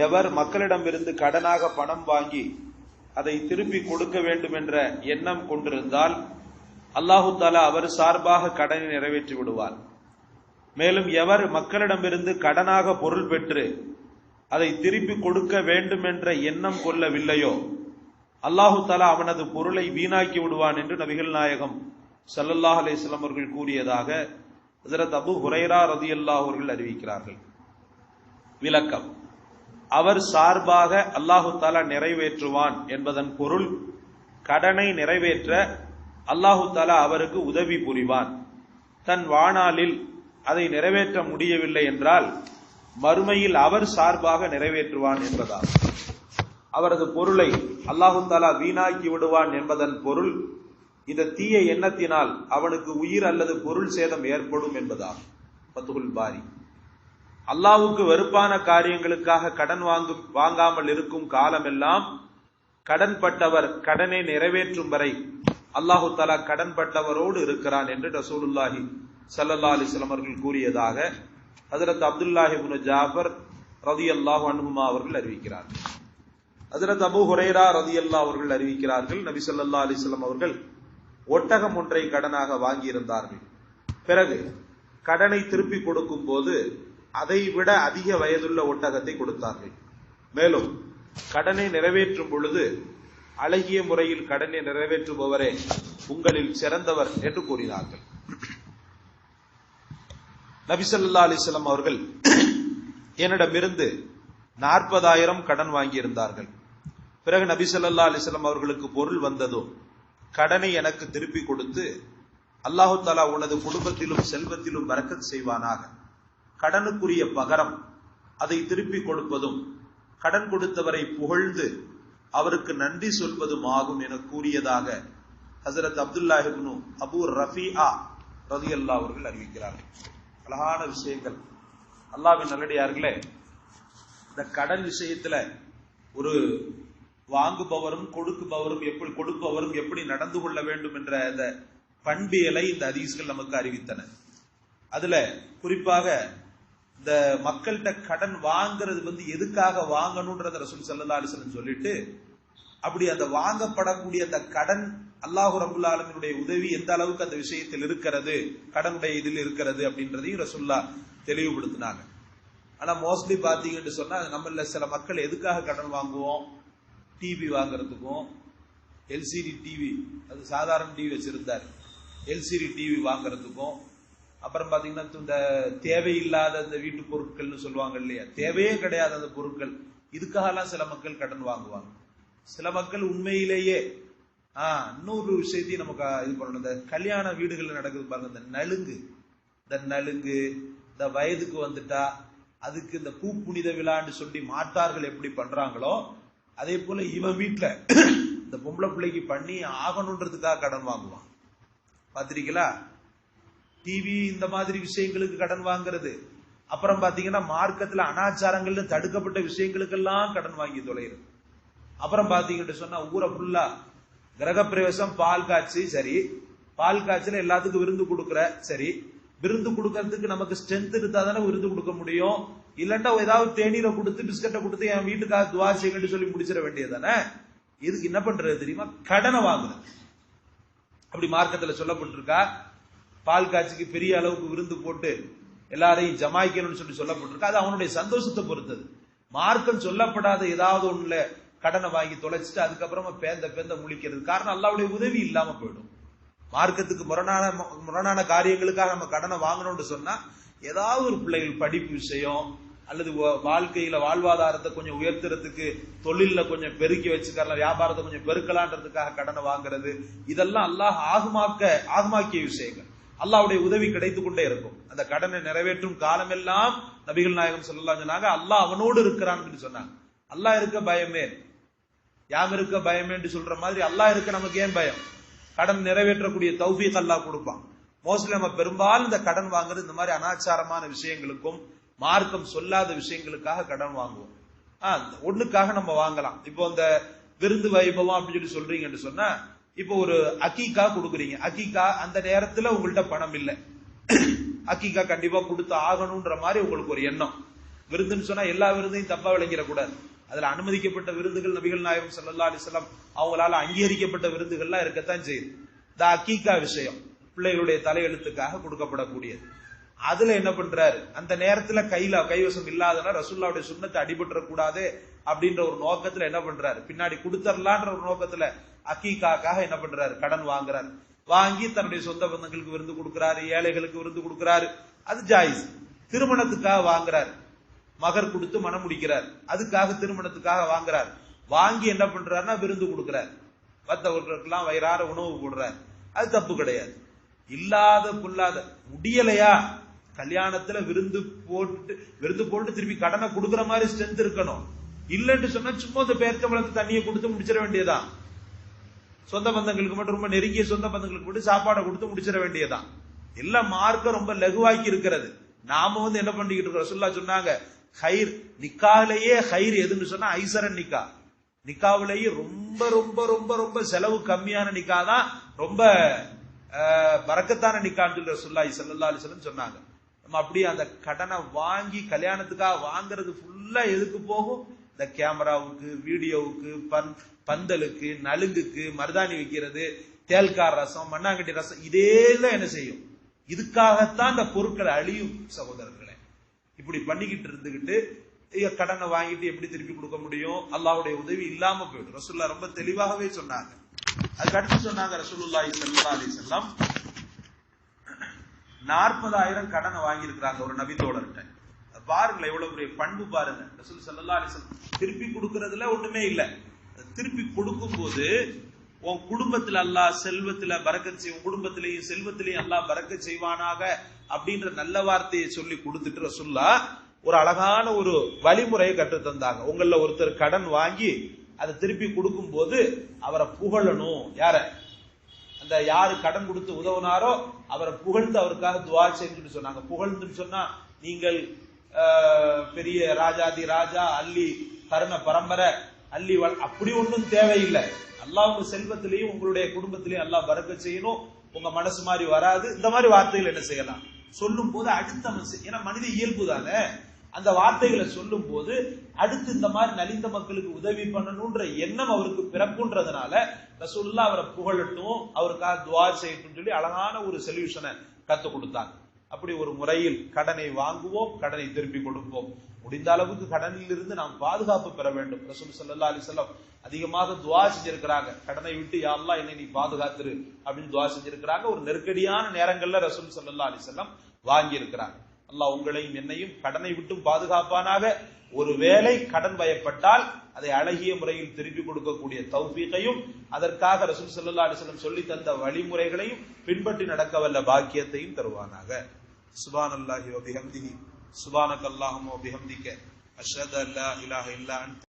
எவர் மக்களிடமிருந்து கடனாக பணம் வாங்கி அதை திருப்பி கொடுக்க வேண்டும் என்ற எண்ணம் கொண்டிருந்தால் அல்லாஹு தஆலா அவர் சார்பாக கடனை நிறைவேற்றி விடுவார். மேலும் எவர் மக்களிடமிருந்து கடனாக பொருள் பெற்று அதை திருப்பி கொடுக்க வேண்டும் என்ற எண்ணம் கொள்ளவில்லையோ அல்லாஹு தஆலா அவனது பொருளை வீணாக்கி விடுவான் என்று நபிகள் நாயகம் ஸல்லல்லாஹு அலைஹி வஸல்லம் அவர்கள் கூறியதாக ஹஜ்ரத் அபூ ஹுரைரா ரலியல்லாஹு அவர்கள் அறிவிக்கிறார்கள். விளக்கம்: அவர் சார்பாக அல்லாஹு தஆலா நிறைவேற்றுவான் என்பதன் பொருள், கடனை நிறைவேற்ற அல்லாஹு தஆலா அவருக்கு உதவி புரிவான். தன் வாழ்நாளில் அதை நிறைவேற்ற முடியவில்லை என்றால் மறுமையில் அவர் சார்பாக நிறைவேற்றுவான் என்பதாகும். அவரது பொருளை அல்லாஹு தஆலா வீணாக்கி விடுவான் என்பதன் பொருள், இந்த தீய எண்ணத்தினால் அவனுக்கு உயிர் அல்லது பொருள் சேதம் ஏற்படும் என்பதாகும். ஃபத்ஹுல் பாரி. அல்லாஹ்வுக்கு வெறுப்பான காரியங்களுக்காக கடன் வாங்காமல் இருக்கும் காலமெல்லாம் கடன்பட்டவர் கடனை நிறைவேற்றும் வரை அல்லாஹு தஆலா கடன்பட்டவரோடு இருக்கிறான் என்று ரசூலுல்லாஹி ஸல்லல்லாஹு அலைஹி வஸல்லம் அவர்கள் கூறியதாக ஹஜ்ரத் அப்துல்லாஹ் இப்னு ஜாஃபர் ரலியல்லாஹு அன்ஹுமா அவர்கள் அறிவிக்கிறார்கள். ஹஜ்ரத் அபூ ஹுரைரா ரலியல்லாஹு அவர்கள் அறிவிக்கிறார்கள், நபி ஸல்லல்லாஹு அலைஹி வஸல்லம் அவர்கள் ஒட்டகம் ஒன்றை கடனாக வாங்கியிருந்தார்கள். பிறகு கடனை திருப்பி கொடுக்கும் போது அதைவிட அதிக வயதுள்ள ஒட்டகத்தை கொடுத்தார்கள். மேலும் கடனை நிறைவேற்றும் பொழுது அழகிய முறையில் கடனை நிறைவேற்றுபவரே உங்களில் சிறந்தவர் என்று கூறினார்கள். நபி ஸல்லல்லாஹு அலைஹி வஸல்லம் அவர்கள் என்னிடமிருந்து 40,000 கடன் வாங்கியிருந்தார்கள். பிறகு நபி ஸல்லல்லாஹு அலைஹி வஸல்லம் அவர்களுக்கு பொருள் வந்ததோ கடனை எனக்கு திருப்பி கொடுத்து, அல்லாஹு தஆலா உனது குடும்பத்திலும் செல்வத்திலும் பரக்கத் செய்வானாக, கடனுக்குரிய பகரம் அதை திருப்பி கொடுப்பதும் கடன் கொடுத்தவரை புகழ்ந்து அவருக்கு நன்றி சொல்வதும் ஆகும் என கூறியதாக ஹஜ்ரத் அப்துல்லாஹ் இப்னு அபூ ரஃபீஆ ரலியல்லாஹு அவர்கள் அறிவிக்கிறார்கள். அழகான விஷயங்கள். அல்லாஹ்வின் நல்லடியார்களே, இந்த கடன் விஷயத்துல ஒரு வாங்குபவரும் கொடுப்பவரும் எப்படி நடந்து கொள்ள வேண்டும் என்ற இந்த பண்பியலை இந்த ஹதீஸ்கள் நமக்கு அறிவித்தன. அதுல குறிப்பாக இந்த மக்கள்கிட்ட கடன் வாங்குறது எதுக்காக வாங்கணும்ன்றத ரசூல் ஸல்லல்லாஹு அலைஹி வஸல்லம் சொல்லிட்டு, அப்படி அந்த வாங்கப்படக்கூடிய அந்த கடன் அல்லாஹ் ரப்பல் ஆலமீனுடைய உதவி எந்த அளவுக்கு அந்த விஷயத்தில் இருக்கிறது, கடனுடைய இதில் இருக்கிறது அப்படின்றதையும் ரசூலுல்லாஹ் தெளிவுபடுத்தினாங்க. ஆனா மோஸ்ட்லி பாத்தீங்கன்னு சொன்னா நம்மள சில மக்கள் எதுக்காக கடன் வாங்குவோம்? டிவி வாங்குறதுக்கும், எல்சிடி டிவி, அது சாதாரண டிவி வச்சிருந்தார், எல்சிடி டிவி வாங்குறதுக்கும், அப்புறம் பாத்தீங்கன்னா இந்த தேவையில்லாத இந்த வீட்டு பொருட்கள்னு சொல்லுவாங்க இல்லையா, தேவையே கிடையாது அந்த பொருட்கள், இதுக்காகலாம் சில மக்கள் கடன் வாங்குவாங்க. சில மக்கள் உண்மையிலேயே இன்னொரு விஷயத்தையும் நமக்கு இது பண்ணணும். இந்த கல்யாண வீடுகள் நடக்குது பாருங்க, இந்த நலுங்கு, இந்த வயதுக்கு வந்துட்டா அதுக்கு இந்த பூ புனித விழான்னு சொல்லி மாட்டார்கள் எப்படி பண்றாங்களோ, அதே போல இவன் வீட்டுல இந்த பொம்பளை பிள்ளைக்கு பண்ணி ஆகணுன்றதுக்காக கடன் வாங்குவான். பாத்திருக்கீங்களா? டிவி இந்த மாதிரி விஷயங்களுக்கு கடன் வாங்குறது. அப்புறம் பாத்தீங்கன்னா மார்க்கத்துல அனாச்சாரங்கள்ல தடுக்கப்பட்ட விஷயங்களுக்கெல்லாம் கடன் வாங்கி தொலைகிறது. அப்புறம் பாத்தீங்கன்னு சொன்னா ஊரை ஃபுல்லா கிரகப்பிரவேசம், பால் காய்ச்சி, சரி பால் காய்ச்சல எல்லாத்துக்கும் விருந்து கொடுக்குற, சரி விருந்து கொடுக்கறதுக்கு நமக்கு ஸ்ட்ரென்த் இருந்தா தானே விருந்து கொடுக்க முடியும். இல்லண்டா ஏதாவது தேநீரை கொடுத்து பிஸ்கட்டை கொடுத்து என் வீட்டுக்காக துவா செய்யுங்கன்னு சொல்லி முடிச்சிட வேண்டியதானே. இதுக்கு என்ன பண்றது தெரியுமா? கடனை வாங்குறது. அப்படி மார்க்கத்துல சொல்லப்பட்டிருக்கா? பால் காட்சிக்கு பெரிய அளவுக்கு விருந்து போட்டு எல்லாரையும் ஜமாய்க்கணும்னு சொல்லி சொல்லப்பட்டிருக்கா? அது அவனுடைய சந்தோஷத்தை பொறுத்தது. மார்க்கம் சொல்லப்படாத ஏதாவது ஒண்ணுல கடனை வாங்கி தொலைச்சிட்டு அதுக்கப்புறமா பேந்த முழிக்கிறது. காரணம் அல்லாஹ்வுடைய உதவி இல்லாம போயிடும். மார்க்கத்துக்கு முரணான காரியங்களுக்காக நம்ம கடனை வாங்கணும்னு சொன்னா, ஏதாவது ஒரு பிள்ளைகள் படிப்பு விஷயம் அல்லது வாழ்க்கையில வாழ்வாதாரத்தை கொஞ்சம் உயர்த்துறதுக்கு, தொழில கொஞ்சம் பெருக்கி வச்சுக்கலாம், வியாபாரத்தை கொஞ்சம் பெருக்கலான்றதுக்காக கடனை வாங்குறது, இதெல்லாம் அல்லாஹ் ஆகமாக்கிய விஷயங்கள். அல்லாஹ்வுடைய உதவி கிடைத்து கொண்டே இருக்கும். அந்த கடனை நிறைவேற்றும் காலமெல்லாம் நபிகள் நாயகம் ஸல்லல்லாஹு அலைஹி வஸல்லம் சொன்னாங்க, அல்லாஹ் அவனோடு இருக்கிறான்னு சொன்னாங்க. அல்லாஹ் இருக்க பயமே, யாம் இருக்க பயமே என்று சொல்ற மாதிரி அல்லாஹ் இருக்க நமக்கு ஏன் பயம்? கடன் நிறைவேற்றக்கூடிய தௌஃபீக் அல்லாஹ் கொடுப்பான். மோஸ்ட்லி நம்ம பெரும்பாலும் இந்த கடன் வாங்குறது இந்த மாதிரி அனாச்சாரமான விஷயங்களுக்கும் மார்க்கம் சொல்லாத விஷயங்களுக்காக கடன் வாங்குவோம். ஒண்ணுக்காக நம்ம வாங்கலாம். இப்போ இந்த விருந்து வைபவம் அப்படின்னு சொல்றீங்கன்னு சொன்னா, இப்போ ஒரு அக்கீகா கொடுக்குறீங்க, அக்கீகா அந்த நேரத்துல உங்கள்ட்ட பணம் இல்லை, அக்கீகா கண்டிப்பா கொடுத்து ஆகணும்ன்ற மாதிரி உங்களுக்கு ஒரு எண்ணம். விருந்துன்னு சொன்னா எல்லா விருந்தையும் தப்பா விளங்கிடக்கூடாது. அதுல அனுமதிக்கப்பட்ட விருதுகள் நபிகள் நாயகம் ஸல்லல்லாஹு அலைஹி வஸல்லம் அவங்களால அங்கீகரிக்கப்பட்ட விருதுகள்லாம் இருக்கத்தான் செய்யுது. இந்த அக்கீகா விஷயம் பிள்ளைகளுடைய தலையெழுத்துக்காக கொடுக்கப்படக்கூடியது. அதுல என்ன பண்றாரு, அந்த நேரத்துல கைவசம் இல்லாதனா ரசூலுல்லாஹ்வுடைய சுன்னத்தை அடிபட்டுறக்கூடாது அப்படின்ற ஒரு நோக்கத்துல என்ன பண்றாரு, பின்னாடி கொடுத்தரலான்ற ஒரு நோக்கத்துல அக்கீகாக்காக என்ன பண்றாரு, கடன் வாங்குறாரு. வாங்கி தன்னுடைய சொந்த பந்தங்களுக்கு விருந்து கொடுக்கிறாரு, ஏழைகளுக்கு விருந்து கொடுக்கிறாரு, அது ஜாயிஸ். திருமணத்துக்காக வாங்குறாரு, மகர் கொடுத்து மனம் முடிக்கிறார், அதுக்காக திருமணத்துக்காக வாங்குறார். வாங்கி என்ன பண்றாருன்னா விருந்து கொடுக்கிறார், மற்றவர்களுக்கெல்லாம் வயிறார உணவு போடுறார், அது தப்பு கிடையாது. இல்லாத புல்லாத முடியலையா கல்யாணத்துல விருந்து போட்டு திருப்பி கடனை கொடுக்குற மாதிரி ஸ்ட்ரென்த் இருக்கணும். இல்லன்னு சொன்னா சும்மா இந்த பேர்ச்சம்பளத்து தண்ணியை கொடுத்து முடிச்சிட வேண்டியதான். சொந்த பந்தங்களுக்கு மட்டும், ரொம்ப நெருங்கிய சொந்த பந்தங்களுக்கு மட்டும் சாப்பாடை கொடுத்து முடிச்சிட வேண்டியதான். எல்லாம் மார்க்க ரொம்ப லகுவாக்கி இருக்கிறது. நாம என்ன பண்ணிக்கிட்டு இருக்கோம், ரசூலுல்லாஹ் சொன்னாங்க ஹைர் நிக்காவிலேயே ஹைர் எதுன்னு சொன்னா ஐசரன் நிக்கா. நிக்காவிலேயே ரொம்ப ரொம்ப ரொம்ப ரொம்ப செலவு கம்மியான நிக்கா தான் ரொம்ப பரக்கத்தான நிக்கான்னு சொல்லி ரசூலுல்லாஹி ஸல்லல்லாஹு அலைஹி வஸல்லம் சொன்னாங்க. நம்ம அப்படியே அந்த கடனை வாங்கி கல்யாணத்துக்காக வாங்குறது ஃபுல்லா எதுக்கு போகும், இந்த கேமராவுக்கு, வீடியோவுக்கு, பந்தலுக்கு, நலுங்குக்கு, மருதாணி வைக்கிறது, தேல்கார் ரசம், மண்ணாங்கட்டி ரசம், இதேதான் என்ன செய்யும். இதுக்காகத்தான் இந்த பொருட்களை அழியும் சகோதரர்களே. இப்படி பண்ணிக்கிட்டு இருந்துகிட்டு கடனை வாங்கிட்டு எப்படி திருப்பி கொடுக்க முடியும், அல்லாஹ்வுடைய உதவி இல்லாம போயிடும். ரசூலுல்லாஹ் ரொம்ப தெளிவாகவே சொன்னாங்க. அதுக்கு அடுத்து சொன்னாங்க ரசூலுல்லாஹி ஸல்லல்லாஹு அலைஹி வஸல்லம் 40,000 கடனை வாங்கி இருக்கிறாங்க ஒரு நபி தோழர்கிட்ட. பாருங்களேன் எவ்வளவு பெரிய பண்பு பாருங்க. ரசூல் ஸல்லல்லாஹு அலைஹி வஸல்லம் திருப்பி கொடுக்கறதுல ஒண்ணுமே இல்ல. திருப்பி கொடுக்கும் போது உன் குடும்பத்துல அல்லாஹ் செல்வத்துல பரக்கத் செய்யும், குடும்பத்திலையும் செல்வத்திலையும் அல்லாஹ் பரக்கத் செய்வானாக அப்படின்ற நல்ல வார்த்தையை சொல்லி கொடுத்துட்டு ரசூலுல்லாஹ் ஒரு அழகான ஒரு வழிமுறையை கற்று தந்தாங்க. உங்கள ஒருத்தர் கடன் வாங்கி அதை திருப்பி கொடுக்கும் போது அவரை புகழணும். யார, அந்த யாரு கடன் கொடுத்து உதவுனாரோ அவரை புகழ்ந்து அவருக்காக துஆ செய்யுன்னு சொன்னாங்க. புகழ்ந்துன்னு சொன்னா நீங்கள் பெரிய ராஜாதி ராஜா, அள்ளி கருண பரம்பரை, அள்ளி அப்படி ஒன்றும் தேவையில்லை. அல்லாஹ் உங்க செல்வத்திலையும் உங்களுடைய குடும்பத்திலையும் அல்லாஹ் பரக்கத் செய்யணும், உங்க மனசு மாதிரி வராது, இந்த மாதிரி வார்த்தைகள் என்ன செய்யலாம் சொல்லும் போது அடுத்த ஏன்னா மனித இயல்பு தானே, அந்த வார்த்தைகளை சொல்லும் போது அடுத்து இந்த மாதிரி நலிந்த மக்களுக்கு உதவி பண்ணணும்ன்ற எண்ணம் அவருக்கு பிறப்புன்றதுனால ரசூலுல்லாஹ் அவரை புகழட்டும், அவருக்காக துஆ செய்யட்டும் சொல்லி அழகான ஒரு சொல்யூஷனை கத்து கொடுத்தாங்க. அப்படி ஒரு முறையில் கடனை வாங்குவோம், கடனை திருப்பி கொடுப்போம். முடிந்த அளவுக்கு கடனில் இருந்து நாம் பாதுகாப்பு பெற வேண்டும். ரசூல் ஸல்லல்லாஹு அலைஹி வஸல்லம் அதிகமாக துஆ செஞ்சிருக்கிறாங்க, கடனை விட்டு யா அல்லாஹ் என்னை நீ பாதுகாத்துரு அப்படின்னு துஆ செஞ்சிருக்கிறாங்க. ஒரு நெருக்கடியான நேரங்கள்ல ரசூல் ஸல்லல்லாஹு அலைஹி வஸல்லம் வாங்கி இருக்கிறாங்க. அல்லாஹ் உங்களையும் என்னையும் கடனை விட்டும் பாதுகாப்பானாக. ஒரு வேளை கடன் வயப்பட்டால் அதை அழகிய முறையில் திருப்பி கொடுக்கக்கூடிய தௌஃபீகையும், அதற்காக ரசூல் ஸல்லல்லாஹு அலைஹி வஸல்லம் சொல்லி தந்த வழிமுறைகளையும் பின்பற்றி நடக்க வல்ல பாக்கியத்தையும் தருவானாக. சுப்ஹானல்லாஹி வ பிஹம்திஹி சுப்ஹானக்கல்லாஹும்ம வ பிஹம்திக அஷ்ஹது அல்லா இலாஹா இல்லா அன்த